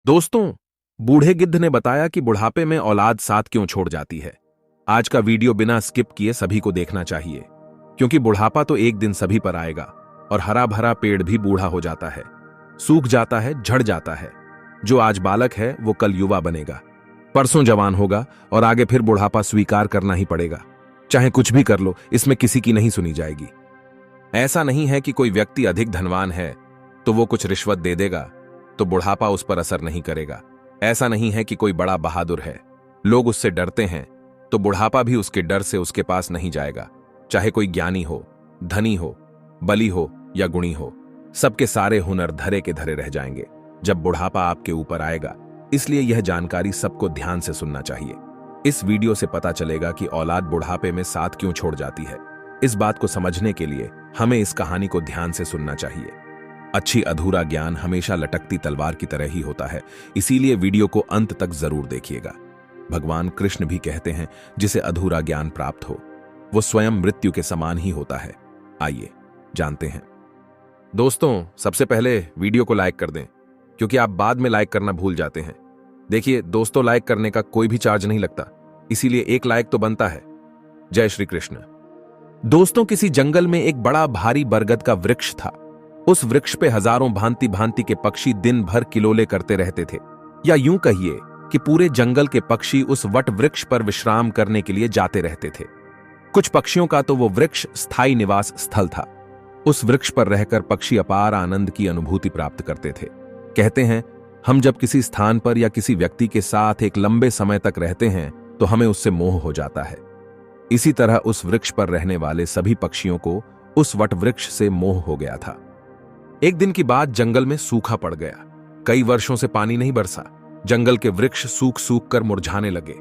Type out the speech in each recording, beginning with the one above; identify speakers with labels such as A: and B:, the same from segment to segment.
A: दोस्तों, बूढ़े गिद्ध ने बताया कि बुढ़ापे में औलाद साथ क्यों छोड़ जाती है। आज का वीडियो बिना स्किप किए सभी को देखना चाहिए, क्योंकि बुढ़ापा तो एक दिन सभी पर आएगा और हरा भरा पेड़ भी बूढ़ा हो जाता है, सूख जाता है, झड़ जाता है। जो आज बालक है वो कल युवा बनेगा, परसों जवान होगा और आगे फिर बुढ़ापा स्वीकार करना ही पड़ेगा। चाहे कुछ भी कर लो, इसमें किसी की नहीं सुनी जाएगी। ऐसा नहीं है कि कोई व्यक्ति अधिक धनवान है तो वो कुछ रिश्वत दे देगा तो बुढ़ापा उस पर असर नहीं करेगा। ऐसा नहीं है कि कोई बड़ा बहादुर है, लोग उससे डरते हैं तो बुढ़ापा भी उसके डर से उसके पास नहीं जाएगा। चाहे कोई ज्ञानी हो, धनी हो, बली हो या गुणी हो, सबके सारे हुनर धरे के धरे रह जाएंगे जब बुढ़ापा आपके ऊपर आएगा। इसलिए यह जानकारी सबको ध्यान से सुनना चाहिए। इस वीडियो से पता चलेगा कि औलाद बुढ़ापे में साथ क्यों छोड़ जाती है। इस बात को समझने के लिए हमें इस कहानी को ध्यान से सुनना चाहिए। अच्छी अधूरा ज्ञान हमेशा लटकती तलवार की तरह ही होता है, इसीलिए वीडियो को अंत तक जरूर देखिएगा। भगवान कृष्ण भी कहते हैं, जिसे अधूरा ज्ञान प्राप्त हो वो स्वयं मृत्यु के समान ही होता है। आइए जानते हैं। दोस्तों, सबसे पहले वीडियो को लाइक कर दें, क्योंकि आप बाद में लाइक करना भूल जाते हैं। देखिए दोस्तों, लाइक करने का कोई भी चार्ज नहीं लगता, इसीलिए एक लाइक तो बनता है। जय श्री कृष्ण। दोस्तों, किसी जंगल में एक बड़ा भारी बरगद का वृक्ष था। उस वृक्ष पे हजारों भांति भांति के पक्षी दिन भर किलोले करते रहते थे, या यूं कहिए कि पूरे जंगल के पक्षी उस वट वृक्ष पर विश्राम करने के लिए जाते रहते थे। कुछ पक्षियों का तो वो वृक्ष स्थायी निवास स्थल था। उस वृक्ष पर रहकर पक्षी अपार आनंद की अनुभूति प्राप्त करते थे। कहते हैं, हम जब किसी स्थान पर या किसी व्यक्ति के साथ एक लंबे समय तक रहते हैं तो हमें उससे मोह हो जाता है। इसी तरह उस वृक्ष पर रहने वाले सभी पक्षियों को उस वट वृक्ष से मोह हो गया था। एक दिन की बात, जंगल में सूखा पड़ गया। कई वर्षों से पानी नहीं बरसा। जंगल के वृक्ष सूख सूख कर मुरझाने लगे।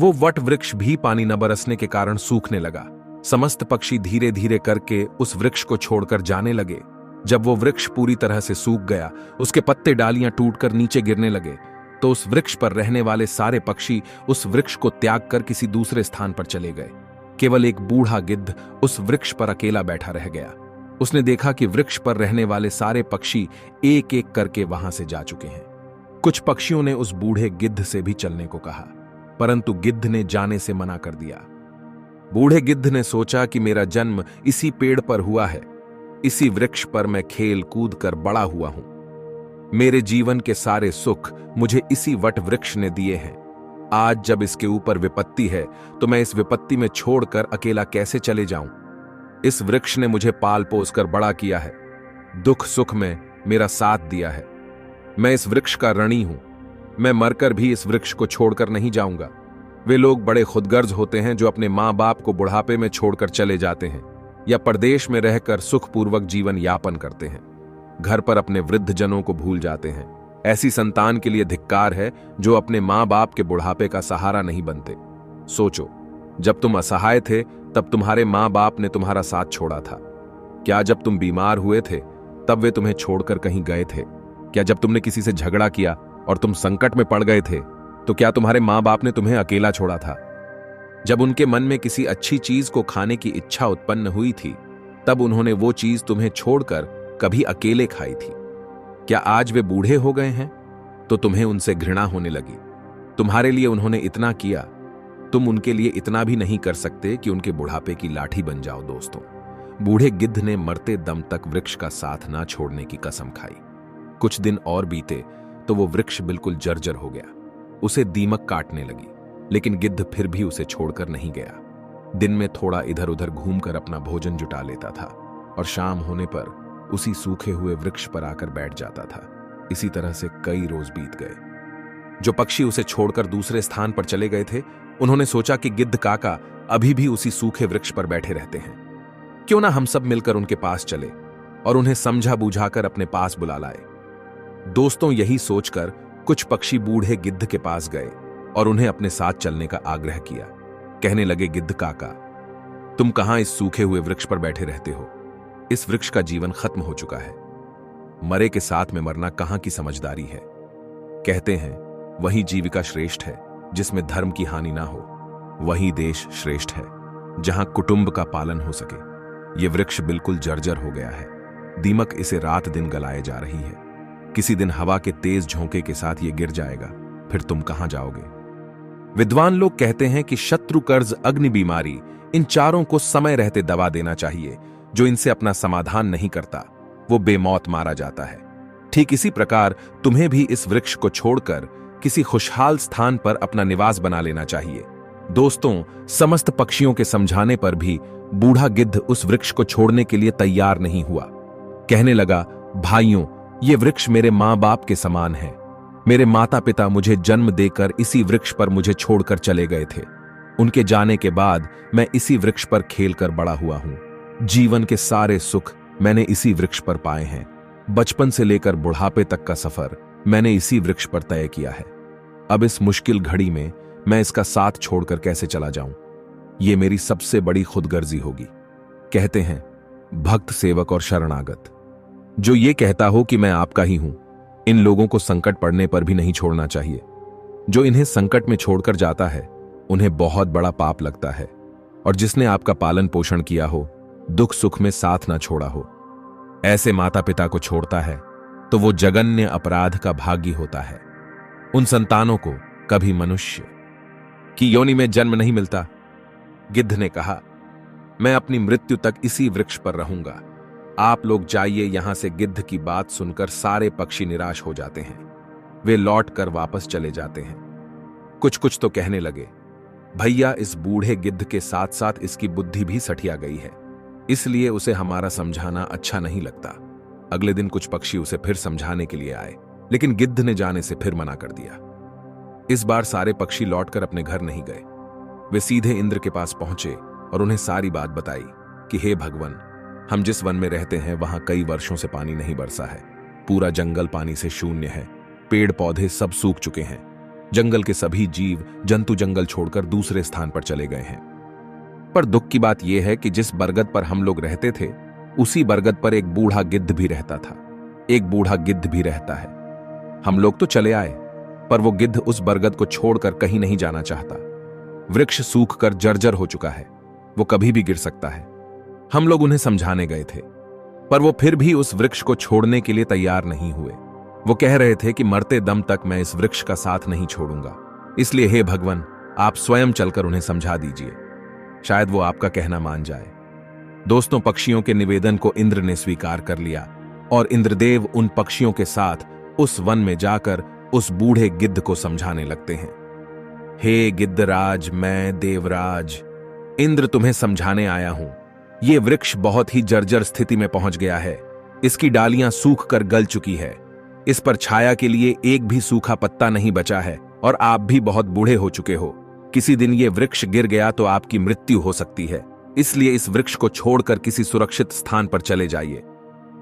A: वो वट वृक्ष भी पानी न बरसने के कारण सूखने लगा। समस्त पक्षी धीरे धीरे करके उस वृक्ष को छोड़कर जाने लगे। जब वो वृक्ष पूरी तरह से सूख गया, उसके पत्ते डालियां टूटकर नीचे गिरने लगे, तो उस वृक्ष पर रहने वाले सारे पक्षी उस वृक्ष को त्याग कर किसी दूसरे स्थान पर चले गए। केवल एक बूढ़ा गिद्ध उस वृक्ष पर अकेला बैठा रह गया। उसने देखा कि वृक्ष पर रहने वाले सारे पक्षी एक एक करके वहां से जा चुके हैं। कुछ पक्षियों ने उस बूढ़े गिद्ध से भी चलने को कहा, परंतु गिद्ध ने जाने से मना कर दिया। बूढ़े गिद्ध ने सोचा कि मेरा जन्म इसी पेड़ पर हुआ है, इसी वृक्ष पर मैं खेल कूद कर बड़ा हुआ हूं। मेरे जीवन के सारे सुख मुझे इसी वट वृक्ष ने दिए हैं। आज जब इसके ऊपर विपत्ति है तो मैं इस विपत्ति में छोड़कर अकेला कैसे चले जाऊं। इस वृक्ष ने मुझे पाल पोस कर बड़ा किया है, दुख सुख में मेरा साथ दिया है। मैं इस वृक्ष का ऋणी हूं। मैं मरकर भी इस वृक्ष को छोड़कर नहीं जाऊंगा। वे लोग बड़े खुदगर्ज होते हैं जो अपने माँ बाप को बुढ़ापे में छोड़कर चले जाते हैं या परदेश में रहकर सुखपूर्वक जीवन यापन करते हैं। घर पर अपने वृद्ध जनों को भूल जाते हैं। ऐसी संतान के लिए धिक्कार है जो अपने माँ बाप के बुढ़ापे का सहारा नहीं बनते। सोचो, जब तुम असहाय थे तब तुम्हारे माँ बाप ने तुम्हारा साथ छोड़ा था। क्या जब तुम बीमार हुए थे तब वे तुम्हें छोड़कर कहीं गए थे? क्या जब तुमने किसी से झगड़ा किया और तुम संकट में पड़ गए थे तो क्या तुम्हारे माँ बाप ने तुम्हें अकेला छोड़ा था? जब उनके मन में किसी अच्छी चीज को खाने की इच्छा उत्पन्न हुई थी तब उन्होंने वो चीज तुम्हें छोड़कर कभी अकेले खाई थी? क्या आज वे बूढ़े हो गए हैं तो तुम्हें उनसे घृणा होने लगी? तुम्हारे लिए उन्होंने इतना किया, तुम उनके लिए इतना भी नहीं कर सकते कि उनके बुढ़ापे की लाठी बन जाओ। दोस्तों, बूढ़े गिद्ध ने मरते दम तक वृक्ष का साथ ना छोड़ने की कसम खाई। कुछ दिन और बीते तो वो वृक्ष बिल्कुल जर्जर हो गया। उसे दीमक काटने लगी, लेकिन गिद्ध फिर भी उसे छोड़कर नहीं गया। दिन में थोड़ा इधर उधर घूमकर अपना भोजन जुटा लेता था और शाम होने पर उसी सूखे हुए वृक्ष पर आकर बैठ जाता था। इसी तरह से कई रोज बीत गए। जो पक्षी उसे छोड़कर दूसरे स्थान पर चले गए थे, उन्होंने सोचा कि गिद्ध काका अभी भी उसी सूखे वृक्ष पर बैठे रहते हैं। क्यों ना हम सब मिलकर उनके पास चले और उन्हें समझा बुझाकर अपने पास बुला लाए। दोस्तों, यही सोचकर कुछ पक्षी बूढ़े गिद्ध के पास गए और उन्हें अपने साथ चलने का आग्रह किया। कहने लगे, गिद्ध काका, तुम कहां इस सूखे हुए वृक्ष पर बैठे रहते हो? इस वृक्ष का जीवन खत्म हो चुका है। मरे के साथ में मरना कहां की समझदारी है। कहते हैं, वही जीविका श्रेष्ठ है जिसमें धर्म की हानि ना हो। वही देश श्रेष्ठ है जहां कुटुंब का पालन हो सके। ये वृक्ष बिल्कुल जर्जर हो गया है। दीमक इसे रात दिन गलाए जा रही है। किसी दिन हवा के तेज झोंके के साथ ये गिर जाएगा, फिर तुम कहां जाओगे? विद्वान लोग कहते हैं कि शत्रु, कर्ज, अग्नि, बीमारी, इन चारों को समय रहते दवा देना चाहिए। जो इनसे अपना समाधान नहीं करता वो बेमौत मारा जाता है। ठीक इसी प्रकार तुम्हें भी इस वृक्ष को छोड़कर किसी खुशहाल स्थान पर अपना निवास बना लेना चाहिए। दोस्तों, समस्त पक्षियों के समझाने पर भी बूढ़ा गिद्ध उस वृक्ष को छोड़ने के लिए तैयार नहीं हुआ। कहने लगा, भाइयों, ये वृक्ष मेरे मां बाप के समान है। मेरे माता पिता मुझे जन्म देकर इसी वृक्ष पर मुझे छोड़कर चले गए थे। उनके जाने के बाद मैं इसी वृक्ष पर खेलकर बड़ा हुआ हूं। जीवन के सारे सुख मैंने इसी वृक्ष पर पाए हैं। बचपन से लेकर बुढ़ापे तक का सफर मैंने इसी वृक्ष पर तय किया है। अब इस मुश्किल घड़ी में मैं इसका साथ छोड़कर कैसे चला जाऊं? ये मेरी सबसे बड़ी खुदगर्जी होगी। कहते हैं, भक्त, सेवक और शरणागत। जो ये कहता हो कि मैं आपका ही हूं, इन लोगों को संकट पड़ने पर भी नहीं छोड़ना चाहिए। जो इन्हें संकट में छोड़कर जाता है उन्हें बहुत बड़ा पाप लगता है। और जिसने आपका पालन पोषण किया हो, दुख सुख में साथ ना छोड़ा हो, ऐसे माता पिता को छोड़ता है तो वो जघन्य अपराध का भागी होता है। उन संतानों को कभी मनुष्य की योनि में जन्म नहीं मिलता। गिद्ध ने कहा, मैं अपनी मृत्यु तक इसी वृक्ष पर रहूंगा। आप लोग जाइए यहां से। गिद्ध की बात सुनकर सारे पक्षी निराश हो जाते हैं। वे लौट कर वापस चले जाते हैं। कुछ कुछ तो कहने लगे, भैया, इस बूढ़े गिद्ध के साथ साथ इसकी बुद्धि भी सठिया गई है, इसलिए उसे हमारा समझाना अच्छा नहीं लगता। अगले दिन कुछ पक्षी उसे फिर समझाने के लिए आए, लेकिन गिद्ध ने जाने से फिर मना कर दिया। इस बार सारे पक्षी लौटकर अपने घर नहीं गए। वे सीधे इंद्र के पास पहुंचे और उन्हें सारी बात बताई कि हे भगवान, हम जिस वन में रहते हैं वहां कई वर्षों से पानी नहीं बरसा है। पूरा जंगल पानी से शून्य है। पेड़ पौधे सब सूख चुके हैं। जंगल के सभी जीव जंतु जंगल छोड़कर दूसरे स्थान पर चले गए हैं। पर दुख की बात यह है कि जिस बरगद पर हम लोग रहते थे, उसी बरगद पर एक बूढ़ा गिद्ध भी रहता था। एक बूढ़ा गिद्ध भी रहता है। हम लोग तो चले आए, पर वो गिद्ध उस बरगद को छोड़कर कहीं नहीं जाना चाहता। वृक्ष सूखकर जर्जर हो चुका है, वो कभी भी गिर सकता है। हम लोग उन्हें समझाने गए थे, पर वो फिर भी उस वृक्ष को छोड़ने के लिए तैयार नहीं हुए। वो कह रहे थे कि मरते दम तक मैं इस वृक्ष का साथ नहीं छोड़ूंगा। इसलिए हे भगवान, आप स्वयं चलकर उन्हें समझा दीजिए, शायद वो आपका कहना मान जाए। दोस्तों, पक्षियों के निवेदन को इंद्र ने स्वीकार कर लिया और इंद्रदेव उन पक्षियों के साथ उस वन में जाकर उस बूढ़े गिद्ध को समझाने लगते हैं। हे गिद्धराज, मैं देवराज इंद्र तुम्हें समझाने आया हूं। ये वृक्ष बहुत ही जर्जर स्थिति में पहुंच गया है। इसकी डालियां सूख कर गल चुकी है। इस पर छाया के लिए एक भी सूखा पत्ता नहीं बचा है और आप भी बहुत बूढ़े हो चुके हो। किसी दिन ये वृक्ष गिर गया तो आपकी मृत्यु हो सकती है। इसलिए इस वृक्ष को छोड़कर किसी सुरक्षित स्थान पर चले जाइए।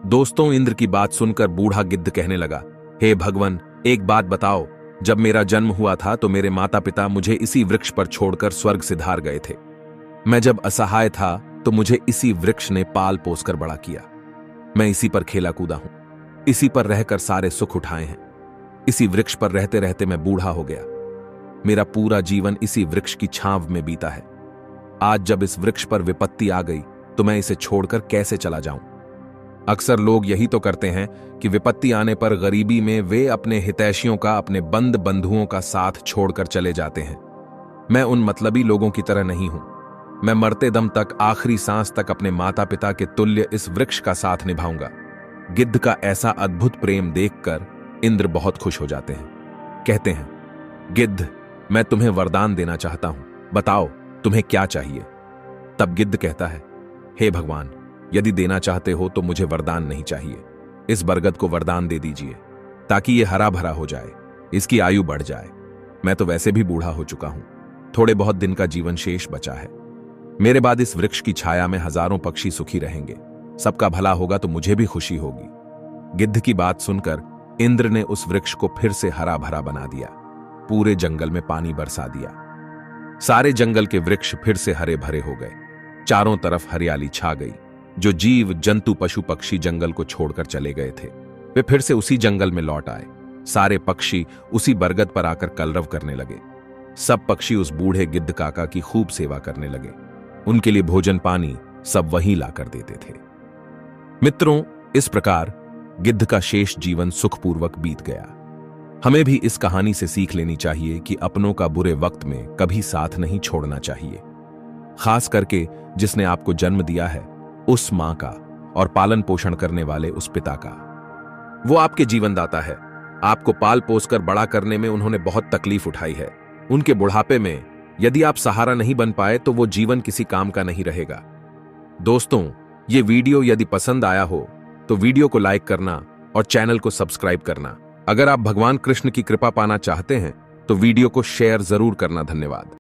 A: दोस्तों, इंद्र की बात सुनकर बूढ़ा गिद्ध कहने लगा, हे भगवान, एक बात बताओ, जब मेरा जन्म हुआ था तो मेरे माता पिता मुझे इसी वृक्ष पर छोड़कर स्वर्ग सिधार गए थे। मैं जब असहाय था तो मुझे इसी वृक्ष ने पाल पोस कर बड़ा किया। मैं इसी पर खेला कूदा हूं, इसी पर रहकर सारे सुख उठाए हैं। इसी वृक्ष पर रहते रहते मैं बूढ़ा हो गया। मेरा पूरा जीवन इसी वृक्ष की छांव में बीता है। आज जब इस वृक्ष पर विपत्ति आ गई तो मैं इसे छोड़कर कैसे चला जाऊं? अक्सर लोग यही तो करते हैं कि विपत्ति आने पर गरीबी में वे अपने हितैषियों का, अपने बंद बंधुओं का साथ छोड़कर चले जाते हैं। मैं उन मतलबी लोगों की तरह नहीं हूं। मैं मरते दम तक, आखिरी सांस तक अपने माता पिता के तुल्य इस वृक्ष का साथ निभाऊंगा। गिद्ध का ऐसा अद्भुत प्रेम देखकर इंद्र बहुत खुश हो जाते हैं। कहते हैं, गिद्ध, मैं तुम्हें वरदान देना चाहता हूं, बताओ तुम्हें क्या चाहिए? तब गिद्ध कहता है, हे भगवान, यदि देना चाहते हो तो मुझे वरदान नहीं चाहिए। इस बरगद को वरदान दे दीजिए ताकि ये हरा भरा हो जाए, इसकी आयु बढ़ जाए। मैं तो वैसे भी बूढ़ा हो चुका हूं, थोड़े बहुत दिन का जीवन शेष बचा है। मेरे बाद इस वृक्ष की छाया में हजारों पक्षी सुखी रहेंगे। सबका भला होगा तो मुझे भी खुशी होगी। गिद्ध की बात सुनकर इंद्र ने उस वृक्ष को फिर से हरा भरा बना दिया। पूरे जंगल में पानी बरसा दिया। सारे जंगल के वृक्ष फिर से हरे भरे हो गए। चारों तरफ हरियाली छा गई। जो जीव जंतु पशु पक्षी जंगल को छोड़कर चले गए थे, वे फिर से उसी जंगल में लौट आए। सारे पक्षी उसी बरगद पर आकर कलरव करने लगे। सब पक्षी उस बूढ़े गिद्ध काका की खूब सेवा करने लगे। उनके लिए भोजन पानी सब वहीं लाकर देते थे। मित्रों, इस प्रकार गिद्ध का शेष जीवन सुखपूर्वक बीत गया। हमें भी इस कहानी से सीख लेनी चाहिए कि अपनों का बुरे वक्त में कभी साथ नहीं छोड़ना चाहिए, खास करके जिसने आपको जन्म दिया है, उस मां का, और पालन पोषण करने वाले उस पिता का। वो आपके जीवनदाता है। आपको पाल पोस कर बड़ा करने में उन्होंने बहुत तकलीफ उठाई है। उनके बुढ़ापे में यदि आप सहारा नहीं बन पाए तो वो जीवन किसी काम का नहीं रहेगा। दोस्तों, ये वीडियो यदि पसंद आया हो तो वीडियो को लाइक करना और चैनल को सब्सक्राइब करना। अगर आप भगवान कृष्ण की कृपा पाना चाहते हैं तो वीडियो को शेयर जरूर करना। धन्यवाद।